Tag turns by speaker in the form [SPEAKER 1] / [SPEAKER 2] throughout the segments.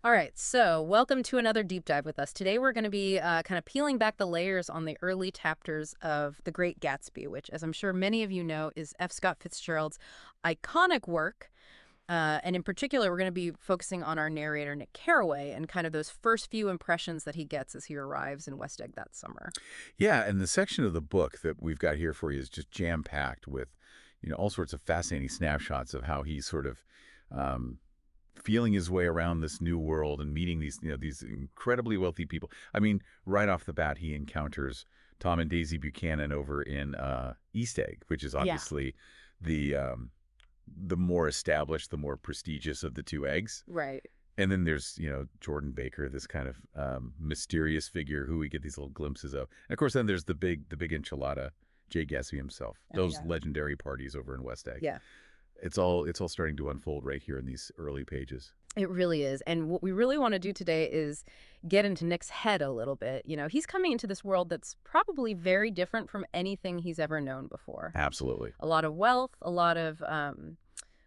[SPEAKER 1] All right, so welcome to another deep dive with us. Today we're going to be kind of peeling back the layers on the early chapters of The Great Gatsby, which, as I'm sure many of you know, is F. Scott Fitzgerald's iconic work. And in particular, we're going to be focusing on our narrator, Nick Carraway, and kind of those first few impressions that he gets as he arrives in West Egg that summer.
[SPEAKER 2] Yeah, and the section of the book that we've got here for you is just jam-packed with, all sorts of fascinating snapshots of how he's sort of um, feeling his way around this new world and meeting these incredibly wealthy people. I mean, right off the bat, he encounters Tom and Daisy Buchanan over in East Egg, which is
[SPEAKER 1] Yeah.
[SPEAKER 2] obviously the more established, the more prestigious of the two eggs.
[SPEAKER 1] Right.
[SPEAKER 2] And then there's, Jordan Baker, this kind of mysterious figure who we get these little glimpses of. And of course, then there's the big enchilada, Jay Gatsby himself.
[SPEAKER 1] Oh,
[SPEAKER 2] Those
[SPEAKER 1] yeah.
[SPEAKER 2] legendary parties over in West Egg.
[SPEAKER 1] Yeah.
[SPEAKER 2] It's all starting to unfold right here in these early pages.
[SPEAKER 1] It really is. And what we really want to do today is get into Nick's head a little bit. He's coming into this world that's probably very different from anything he's ever known before.
[SPEAKER 2] Absolutely.
[SPEAKER 1] A lot of wealth, a lot of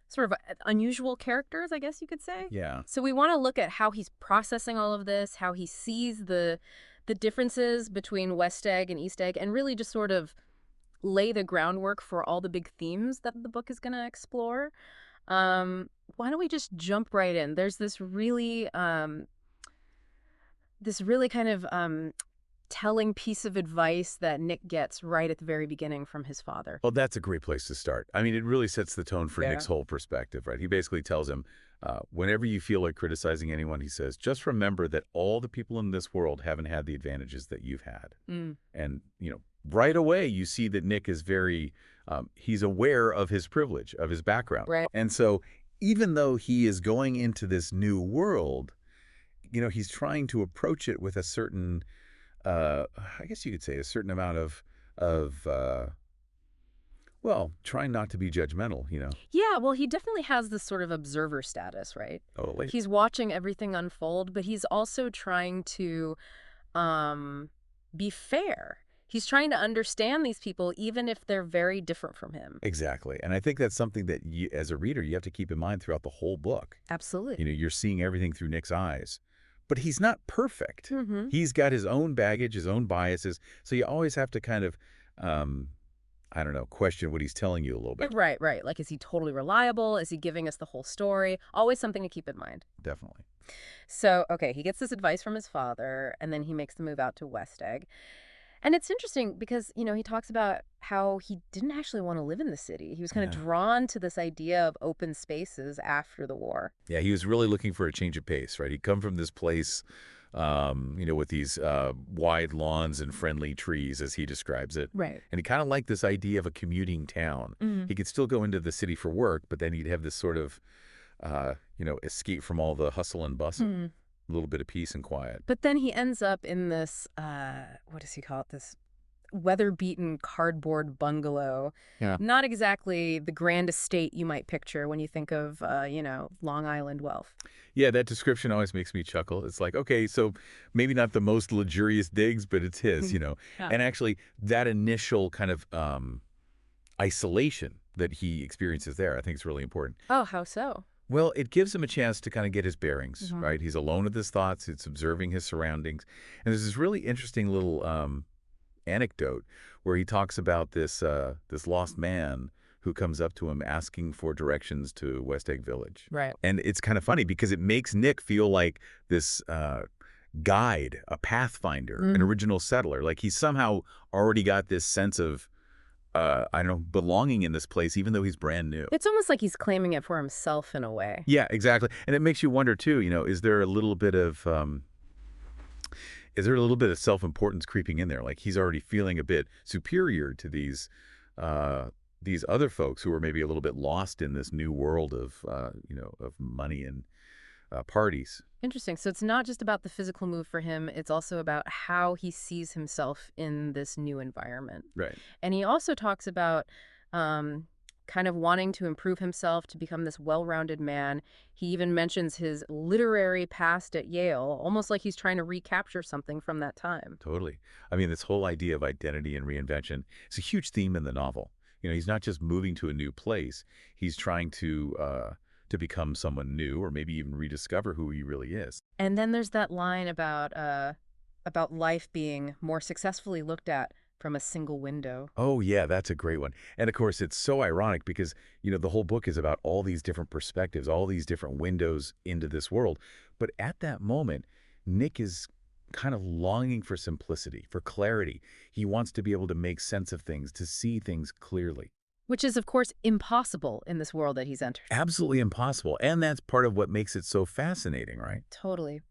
[SPEAKER 1] sort of unusual characters, I guess you could say.
[SPEAKER 2] Yeah.
[SPEAKER 1] So we want to look at how he's processing all of this, how he sees the differences between West Egg and East Egg, and really just sort of lay the groundwork for all the big themes that the book is going to explore. Why don't we just jump right in? There's this really kind of telling piece of advice that Nick gets right at the very beginning from his father.
[SPEAKER 2] Well, that's a great place to start. I mean, it really sets the tone for
[SPEAKER 1] Yeah.
[SPEAKER 2] Nick's whole perspective, right? He basically tells him, whenever you feel like criticizing anyone, he says, just remember that all the people in this world haven't had the advantages that you've had.
[SPEAKER 1] Mm.
[SPEAKER 2] And, right away, you see that Nick is he's aware of his privilege, of his background.
[SPEAKER 1] Right.
[SPEAKER 2] And so even though he is going into this new world, he's trying to approach it with a certain, I guess you could say a certain amount of trying not to be judgmental.
[SPEAKER 1] Yeah, well, he definitely has this sort of observer status, right?
[SPEAKER 2] Totally.
[SPEAKER 1] He's watching everything unfold, but he's also trying to be fair. He's trying to understand these people, even if they're very different from him.
[SPEAKER 2] Exactly. And I think that's something that you, as a reader, you have to keep in mind throughout the whole book.
[SPEAKER 1] Absolutely.
[SPEAKER 2] You're seeing everything through Nick's eyes. But he's not perfect.
[SPEAKER 1] Mm-hmm.
[SPEAKER 2] He's got his own baggage, his own biases. So you always have to kind of, I don't know, question what he's telling you a little bit.
[SPEAKER 1] Right, right. Like, is he totally reliable? Is he giving us the whole story? Always something to keep in mind.
[SPEAKER 2] Definitely.
[SPEAKER 1] So, okay, he gets this advice from his father, and then he makes the move out to West Egg. And it's interesting because, he talks about how he didn't actually want to live in the city. He was kind of
[SPEAKER 2] Yeah.
[SPEAKER 1] drawn to this idea of open spaces after the war.
[SPEAKER 2] Yeah, he was really looking for a change of pace, right? He'd come from this place, with these wide lawns and friendly trees, as he describes it.
[SPEAKER 1] Right.
[SPEAKER 2] And he kind of liked this idea of a commuting town.
[SPEAKER 1] Mm-hmm.
[SPEAKER 2] He could still go into the city for work, but then he'd have this sort of, escape from all the hustle and bustle.
[SPEAKER 1] Mm-hmm.
[SPEAKER 2] A little bit of peace and quiet.
[SPEAKER 1] But then he ends up in this, what does he call it? This weather-beaten cardboard bungalow.
[SPEAKER 2] Yeah.
[SPEAKER 1] Not exactly the grand estate you might picture when you think of, Long Island wealth.
[SPEAKER 2] Yeah, that description always makes me chuckle. It's like, okay, so maybe not the most luxurious digs, but it's his.
[SPEAKER 1] Yeah.
[SPEAKER 2] And actually, that initial kind of isolation that he experiences there, I think is really important.
[SPEAKER 1] Oh, how so?
[SPEAKER 2] Well, it gives him a chance to kind of get his bearings,
[SPEAKER 1] Mhm.
[SPEAKER 2] right? He's alone with his thoughts. It's observing his surroundings. And there's this really interesting little anecdote where he talks about this lost man who comes up to him asking for directions to West Egg Village.
[SPEAKER 1] Right.
[SPEAKER 2] And it's kind of funny because it makes Nick feel like this guide, a pathfinder, an
[SPEAKER 1] Mm.
[SPEAKER 2] original settler. Like he's somehow already got this sense of, I don't know, belonging in this place, even though he's brand new.
[SPEAKER 1] It's almost like he's claiming it for himself in a way.
[SPEAKER 2] Yeah, exactly. And it makes you wonder too, is there a little bit of self-importance creeping in there? Like he's already feeling a bit superior to these other folks who are maybe a little bit lost in this new world of money and parties.
[SPEAKER 1] Interesting. So it's not just about the physical move for him, it's also about how he sees himself in this new environment.
[SPEAKER 2] Right.
[SPEAKER 1] And he also talks about kind of wanting to improve himself to become this well-rounded man. He even mentions his literary past at Yale, almost like he's trying to recapture something from that time.
[SPEAKER 2] Totally. I mean, this whole idea of identity and reinvention is a huge theme in the novel. He's not just moving to a new place. He's trying to become someone new or maybe even rediscover who he really is.
[SPEAKER 1] And then there's that line about life being more successfully looked at from a single window.
[SPEAKER 2] Oh, yeah, that's a great one. And of course, it's so ironic because, the whole book is about all these different perspectives, all these different windows into this world. But at that moment, Nick is kind of longing for simplicity, for clarity. He wants to be able to make sense of things, to see things clearly.
[SPEAKER 1] Which is, of course, impossible in this world that he's entered.
[SPEAKER 2] Absolutely impossible. And that's part of what makes it so fascinating, right?
[SPEAKER 1] Totally.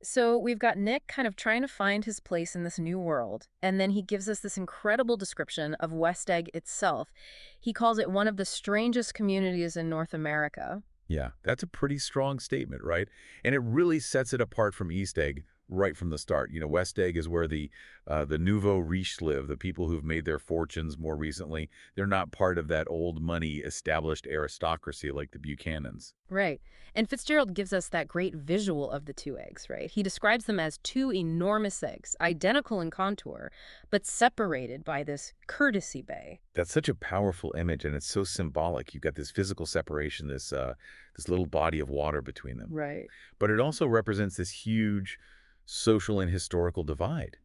[SPEAKER 1] So we've got Nick kind of trying to find his place in this new world, and then he gives us this incredible description of West Egg itself. He calls it one of the strangest communities in North America.
[SPEAKER 2] Yeah, that's a pretty strong statement, right? And it really sets it apart from East Egg right from the start. West Egg is where the nouveau riche live, the people who've made their fortunes more recently. They're not part of that old money established aristocracy like the Buchanans.
[SPEAKER 1] Right. And Fitzgerald gives us that great visual of the two eggs, right? He describes them as two enormous eggs, identical in contour, but separated by this courtesy bay.
[SPEAKER 2] That's such a powerful image, and it's so symbolic. You've got this physical separation, this little body of water between them.
[SPEAKER 1] Right.
[SPEAKER 2] But it also represents this huge social and historical divide.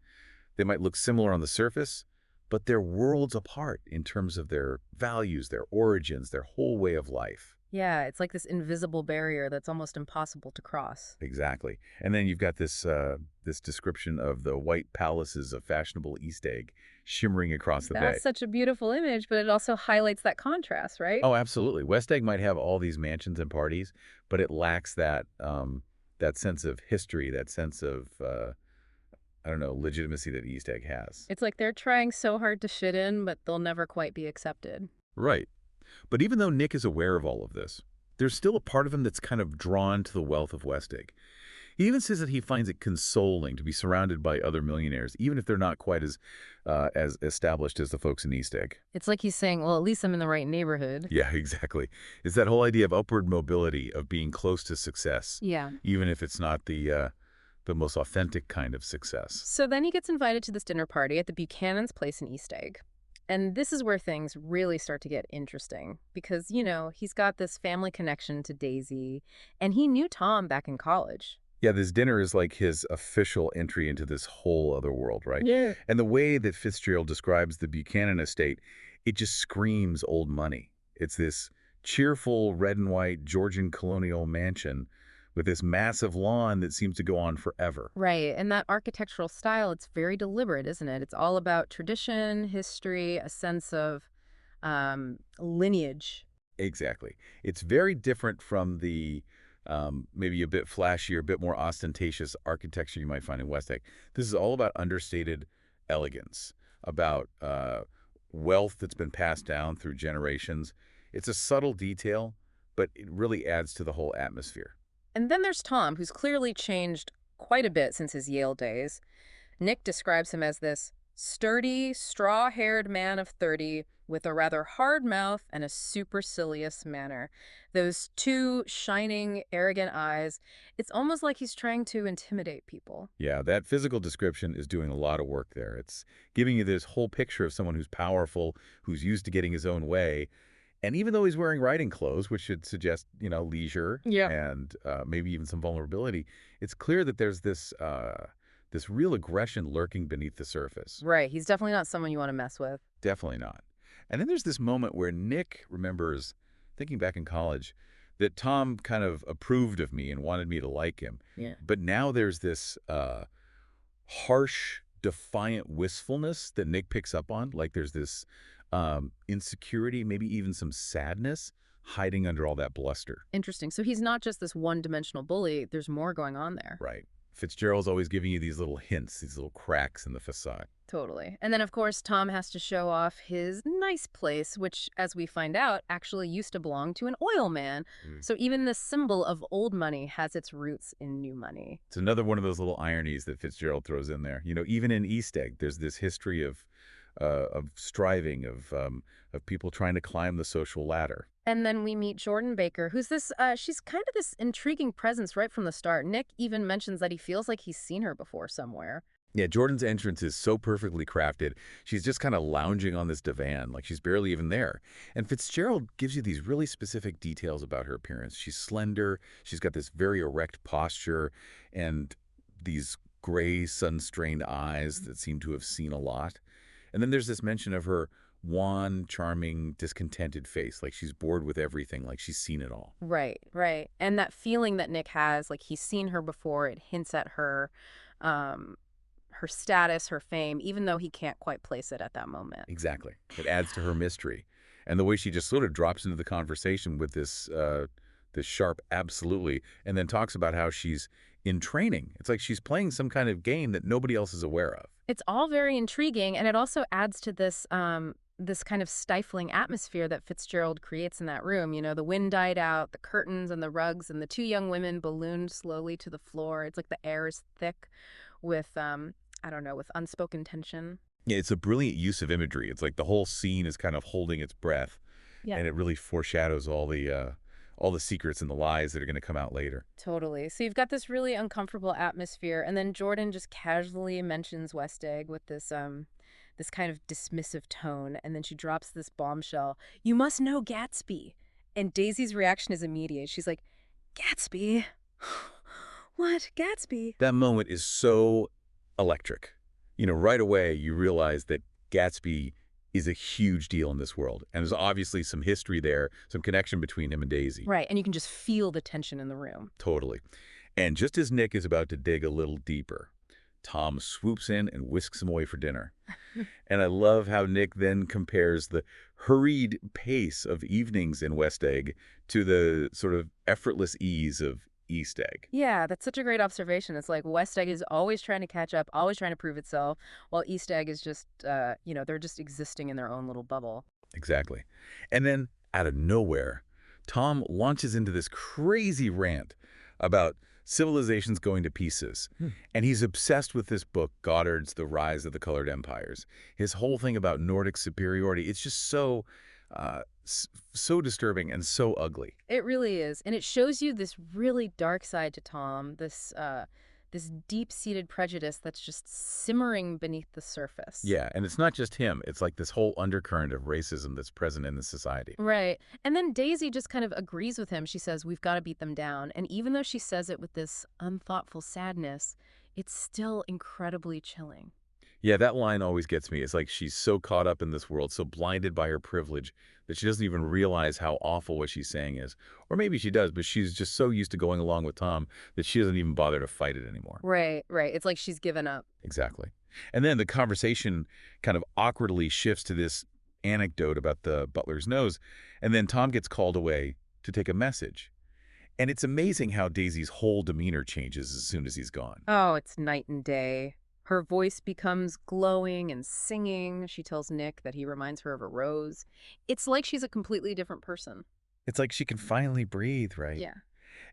[SPEAKER 2] They might look similar on the surface, but they're worlds apart in terms of their values, their origins, their whole way of life.
[SPEAKER 1] Yeah, it's like this invisible barrier that's almost impossible to cross.
[SPEAKER 2] Exactly. And then you've got this description of the white palaces of fashionable East Egg shimmering across the bay.
[SPEAKER 1] That's such a beautiful image, but it also highlights that contrast, right?
[SPEAKER 2] Oh, absolutely. West Egg might have all these mansions and parties, but it lacks that sense of history, that sense of I don't know, legitimacy that East Egg has.
[SPEAKER 1] It's like they're trying so hard to fit in, but they'll never quite be accepted.
[SPEAKER 2] Right. But even though Nick is aware of all of this, there's still a part of him that's kind of drawn to the wealth of West Egg. He even says that he finds it consoling to be surrounded by other millionaires, even if they're not quite as established as the folks in East Egg.
[SPEAKER 1] It's like he's saying, well, at least I'm in the right neighborhood.
[SPEAKER 2] Yeah, exactly. It's that whole idea of upward mobility, of being close to success,
[SPEAKER 1] Yeah.
[SPEAKER 2] even if it's not the most authentic kind of success.
[SPEAKER 1] So then he gets invited to this dinner party at the Buchanan's place in East Egg. And this is where things really start to get interesting because, he's got this family connection to Daisy, and he knew Tom back in college.
[SPEAKER 2] Yeah, this dinner is like his official entry into this whole other world, right?
[SPEAKER 1] Yeah.
[SPEAKER 2] And the way that Fitzgerald describes the Buchanan estate, it just screams old money. It's this cheerful red and white Georgian colonial mansion with this massive lawn that seems to go on forever.
[SPEAKER 1] Right. And that architectural style, it's very deliberate, isn't it? It's all about tradition, history, a sense of lineage.
[SPEAKER 2] Exactly. It's very different from the maybe a bit flashier, a bit more ostentatious architecture you might find in West Egg. This is all about understated elegance, about wealth that's been passed down through generations. It's a subtle detail, but it really adds to the whole atmosphere.
[SPEAKER 1] And then there's Tom, who's clearly changed quite a bit since his Yale days. Nick describes him as this sturdy, straw-haired man of 30 with a rather hard mouth and a supercilious manner. Those two shining, arrogant eyes. It's almost like he's trying to intimidate people.
[SPEAKER 2] Yeah, that physical description is doing a lot of work there. It's giving you this whole picture of someone who's powerful, who's used to getting his own way. And even though he's wearing riding clothes, which should suggest, leisure
[SPEAKER 1] Yeah.
[SPEAKER 2] and maybe even some vulnerability, it's clear that there's this real aggression lurking beneath the surface.
[SPEAKER 1] Right. He's definitely not someone you want to mess with.
[SPEAKER 2] Definitely not. And then there's this moment where Nick remembers, thinking back in college, that Tom kind of approved of me and wanted me to like him.
[SPEAKER 1] Yeah.
[SPEAKER 2] But now there's this harsh, defiant wistfulness that Nick picks up on. Like there's this insecurity, maybe even some sadness hiding under all that bluster.
[SPEAKER 1] Interesting. So he's not just this one-dimensional bully. There's more going on there.
[SPEAKER 2] Right. Fitzgerald's always giving you these little hints, these little cracks in the facade.
[SPEAKER 1] Totally. And then, of course, Tom has to show off his nice place, which, as we find out, actually used to belong to an oil man.
[SPEAKER 2] Mm.
[SPEAKER 1] So even the symbol of old money has its roots in new money.
[SPEAKER 2] It's another one of those little ironies that Fitzgerald throws in there. Even in East Egg, there's this history of striving, of people trying to climb the social ladder.
[SPEAKER 1] And then we meet Jordan Baker, who's she's kind of this intriguing presence right from the start. Nick even mentions that he feels like he's seen her before somewhere.
[SPEAKER 2] Yeah, Jordan's entrance is so perfectly crafted. She's just kind of lounging on this divan, like she's barely even there. And Fitzgerald gives you these really specific details about her appearance. She's slender, she's got this very erect posture, and these gray, sun-strained eyes that seem to have seen a lot. And then there's this mention of her wan, charming, discontented face, like she's bored with everything, like she's seen it all.
[SPEAKER 1] Right, right. And that feeling that Nick has, like he's seen her before, it hints at um, her status, her fame, even though he can't quite place it at that moment.
[SPEAKER 2] Exactly. It adds to her mystery. And the way she just sort of drops into the conversation with this sharp absolutely, and then talks about how she's in training. It's like she's playing some kind of game that nobody else is aware of.
[SPEAKER 1] It's all very intriguing, and it also adds to this kind of stifling atmosphere that Fitzgerald creates in that room. You know, the wind died out, the curtains and the rugs, and the two young women ballooned slowly to the floor. It's like the air is thick with I don't know, with unspoken tension.
[SPEAKER 2] Yeah, it's a brilliant use of imagery. It's like the whole scene is kind of holding its breath,
[SPEAKER 1] Yeah.
[SPEAKER 2] and it really foreshadows all the secrets and the lies that are going to come out later.
[SPEAKER 1] Totally. So you've got this really uncomfortable atmosphere, and then Jordan just casually mentions West Egg with this kind of dismissive tone, and then she drops this bombshell. You must know Gatsby. And Daisy's reaction is immediate. She's like, Gatsby? What? Gatsby?
[SPEAKER 2] That moment is so electric. Right away you realize that Gatsby is a huge deal in this world, and there's obviously some history there, some connection between him and Daisy.
[SPEAKER 1] Right, and you can just feel the tension in the room.
[SPEAKER 2] Totally. And just as Nick is about to dig a little deeper, Tom swoops in and whisks him away for dinner. And I love how Nick then compares the hurried pace of evenings in West Egg to the sort of effortless ease of East Egg.
[SPEAKER 1] Yeah, that's such a great observation. It's like West Egg is always trying to catch up, always trying to prove itself, while East Egg is just, they're just existing in their own little bubble.
[SPEAKER 2] Exactly. And then, out of nowhere, Tom launches into this crazy rant about civilizations going to pieces. And he's obsessed with this book, Goddard's The Rise of the Colored Empires. His whole thing about Nordic superiority, it's just so disturbing and so ugly.
[SPEAKER 1] It really is, and it shows you this really dark side to Tom, this deep-seated prejudice that's just simmering beneath the surface.
[SPEAKER 2] Yeah, and it's not just him. It's like this whole undercurrent of racism that's present in the society.
[SPEAKER 1] Right. And then Daisy just kind of agrees with him. She says, we've got to beat them down. And even though she says it with this unthoughtful sadness, it's still incredibly chilling.
[SPEAKER 2] Yeah, that line always gets me. It's like she's so caught up in this world, so blinded by her privilege, that she doesn't even realize how awful what she's saying is. Or maybe she does, but she's just so used to going along with Tom that she doesn't even bother to fight it anymore.
[SPEAKER 1] Right, right. It's like she's given up.
[SPEAKER 2] Exactly. And then the conversation kind of awkwardly shifts to this anecdote about the butler's nose, and then Tom gets called away to take a message. And it's amazing how Daisy's whole demeanor changes as soon as he's gone.
[SPEAKER 1] Oh, it's night and day. Her voice becomes glowing and singing. She tells Nick that he reminds her of a rose. It's like she's a completely different person.
[SPEAKER 2] It's like she can finally breathe, right?
[SPEAKER 1] Yeah.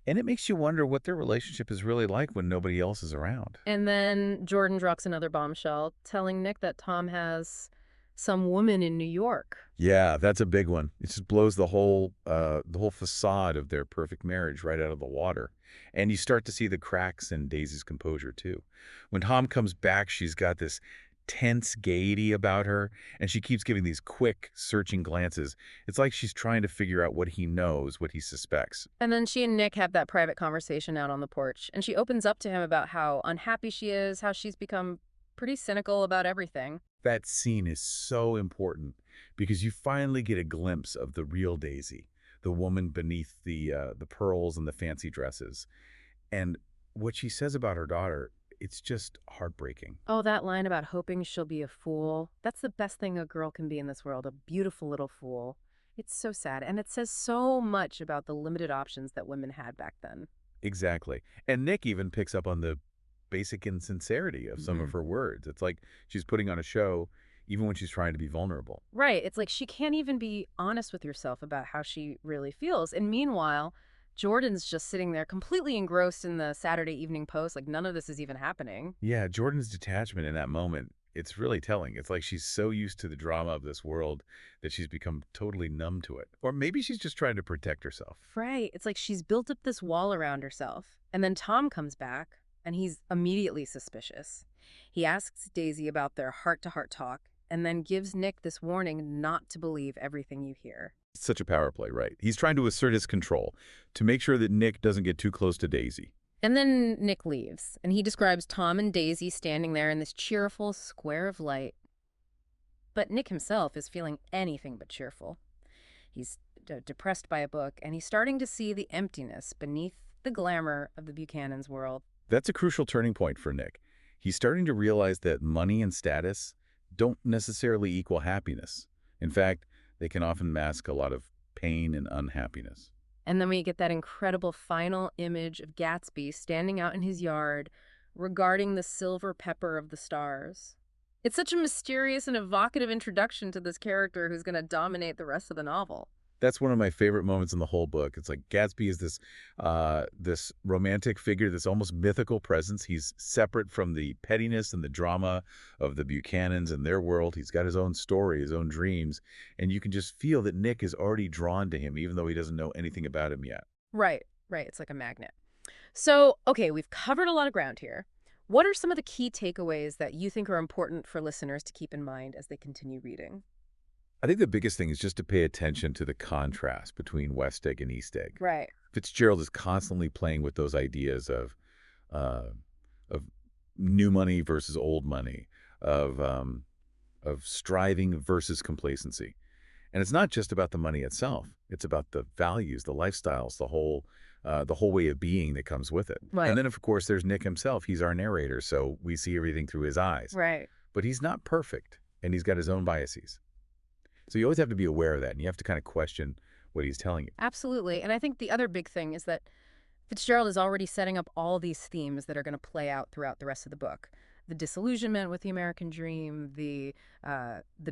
[SPEAKER 2] And it makes you wonder what their relationship is really like when nobody else is around.
[SPEAKER 1] And then Jordan drops another bombshell, telling Nick that Tom has some woman in New York.
[SPEAKER 2] Yeah, that's a big one. It just blows the whole facade of their perfect marriage right out of the water. And you start to see the cracks in Daisy's composure too. When Tom comes back, she's got this tense gaiety about her, and she keeps giving these quick, searching glances. It's like she's trying to figure out what he knows, what he suspects.
[SPEAKER 1] And then she and Nick have that private conversation out on the porch, and she opens up to him about how unhappy she is, how she's become pretty cynical about everything.
[SPEAKER 2] That scene is so important because you finally get a glimpse of the real Daisy, the woman beneath the pearls and the fancy dresses. And what she says about her daughter, it's just heartbreaking.
[SPEAKER 1] Oh, that line about hoping she'll be a fool. That's the best thing a girl can be in this world, a beautiful little fool. It's so sad, and it says so much about the limited options that women had back then.
[SPEAKER 2] Exactly. And Nick even picks up on the basic insincerity of some of her words. It's like she's putting on a show even when she's trying to be vulnerable.
[SPEAKER 1] Right. It's like she can't even be honest with herself about how she really feels. And meanwhile, Jordan's just sitting there completely engrossed in the Saturday Evening Post, like none of this is even happening.
[SPEAKER 2] Yeah, Jordan's detachment in that moment, it's really telling. It's like she's so used to the drama of this world that she's become totally numb to it. Or maybe she's just trying to protect herself.
[SPEAKER 1] Right. It's like she's built up this wall around herself. And then Tom comes back. and he's immediately suspicious. He asks Daisy about their heart-to-heart talk and then gives Nick this warning not to believe everything you hear.
[SPEAKER 2] Such a power play, right? He's trying to assert his control to make sure that Nick doesn't get too close to Daisy.
[SPEAKER 1] And then Nick leaves, and he describes Tom and Daisy standing there in this cheerful square of light. But Nick himself is feeling anything but cheerful. He's depressed by a book, and he's starting to see the emptiness beneath the glamour of the Buchanan's world.
[SPEAKER 2] That's a crucial turning point for Nick. He's starting to realize that money and status don't necessarily equal happiness. In fact, they can often mask a lot of pain and unhappiness.
[SPEAKER 1] And then we get that incredible final image of Gatsby standing out in his yard, regarding the silver pepper of the stars. It's such a mysterious and evocative introduction to this character who's going to dominate the rest of the novel.
[SPEAKER 2] That's one of my favorite moments in the whole book. It's like Gatsby is this romantic figure, this almost mythical presence. He's separate from the pettiness and the drama of the Buchanans and their world. He's got his own story, his own dreams, and you can just feel that Nick is already drawn to him, even though he doesn't know anything about him yet.
[SPEAKER 1] Right, right. It's like a magnet. So, okay, we've covered a lot of ground here. What are some of the key takeaways that you think are important for listeners to keep in mind as they continue reading?
[SPEAKER 2] I think the biggest thing is just to pay attention to the contrast between West Egg and East Egg.
[SPEAKER 1] Right.
[SPEAKER 2] Fitzgerald is constantly playing with those ideas uh, of new money versus old money, of striving versus complacency. And it's not just about the money itself. It's about the values, the lifestyles, the whole way of being that comes with it.
[SPEAKER 1] Right.
[SPEAKER 2] And then, of course, there's Nick himself. He's our narrator, so we see everything through his eyes.
[SPEAKER 1] Right.
[SPEAKER 2] But he's not perfect, and he's got his own biases. So you always have to be aware of that, and you have to kind of question what he's telling you.
[SPEAKER 1] Absolutely. And I think the other big thing is that Fitzgerald is already setting up all these themes that are going to play out throughout the rest of the book. The disillusionment with the American dream, the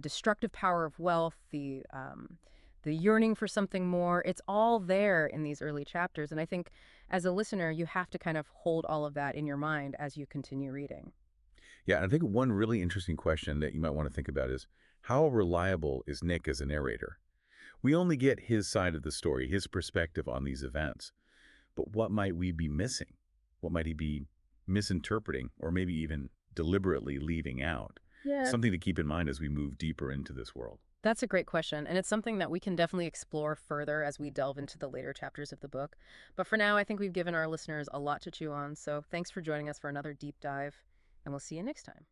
[SPEAKER 1] destructive power of wealth, the yearning for something more. It's all there in these early chapters. And I think as a listener, you have to kind of hold all of that in your mind as you continue reading.
[SPEAKER 2] Yeah, and I think one really interesting question that you might want to think about is, how reliable is Nick as a narrator? We only get his side of the story, his perspective on these events. But what might we be missing? What might he be misinterpreting or maybe even deliberately leaving out?
[SPEAKER 1] Yeah.
[SPEAKER 2] Something to keep in mind as we move deeper into this world.
[SPEAKER 1] That's a great question, and it's something that we can definitely explore further as we delve into the later chapters of the book. But for now, I think we've given our listeners a lot to chew on, so thanks for joining us for another deep dive, and we'll see you next time.